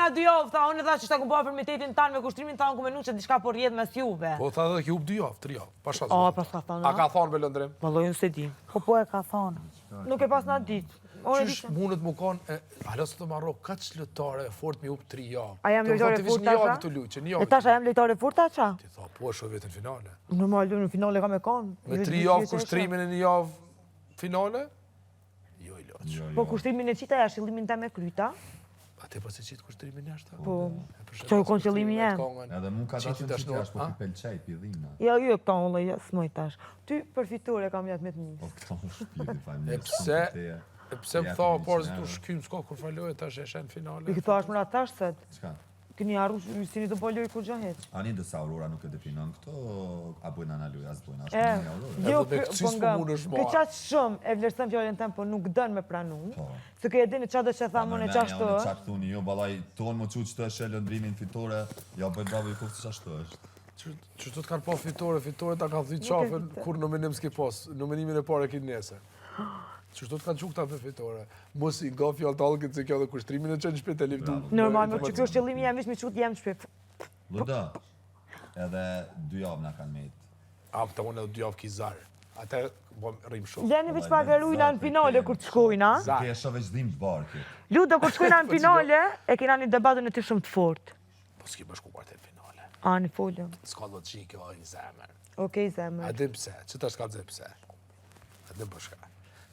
na 2 javë, tha, unë tha që shta ku bëha fermitetin tanë me kushtrimin tanë ku menu që diçka po rjedh mes juve. Po tha dhe ki up 2 javë, 3 javë, pasha A, zonë. pas ka thonë. A ka thonë me lëndrim? Valloj, unë se di. Po e ka thonë. Nuk e pas na ditë. Qysh mundet më konë, hala së të marro, ka që lëtare e fort me up 3 javë. A jam lojtare furt Një javë tasha? të luqë, një E javë. tash a jam lojtare furt tasha? Ti tha, po e shoh vetë në finale. Normal, në finale ka me konë. Me 3 javë kushtrimin e një javë finale? Jo i loqë. Po kushtrimin e qita ja shillimin ta me kryta. A te pas e qitë kushtrimin jashtë? Po, që u konë qëllimi jem. Edhe mu ka dashën që t'jash, po t'i pelqaj, pidhina. Ja, jo, këta unë ja s'moj tash. Ty për fitore kam jatë me të njës. Po këto më shpiti, fajmë. E pse më tha, parë zë të shkym, s'ka kur faloj, tash e shenë finale. I këto është mëra tash set. Qka? Këni arru sini të poloj kur gja heq. Ani dësa Aurora nuk e definon këto, a bujnë analoj, as bujnë ashtë një Aurora. Jo, Edhe me këqys po mund është marrë. qatë shumë e vlerësëm fjallën tem, po nuk dënë me pranu. Po. Se ke e dini qatë dhe që thamë unë e qashtë Unë qatë thuni, jo, balaj, tonë më që të është e lëndrimin fitore, ja bëjnë bravo i koftë që ashtë është. Që të kanë pa fitore ta kanë thuj qafën, kur nominim s'ki pas, nominimin e pare kinë nese. Që të kanë qukta për fitore. Mos i nga fjallë talë këtë se kjo dhe kushtrimin e qenë shpet e liftu. Normal, më që kjo është qëllimi jam vish me qutë jem shpet. Luda, edhe 2 javë na kanë mejtë. A, të unë edhe 2 javë ki zarë. Ate, rrim shumë. Leni veç pagarujna në finale kur të shkojna. Ke e shove qdim të barkit. Luda, kur të shkojna në finale, e kena një debatën e të shumë të fort. Po s'ki bashku kuartet finale. A, një folëm. S'ka logjike, o i zemër. Okej, zemër. A dim pse, që ta shka dhe pse. A dim përshka.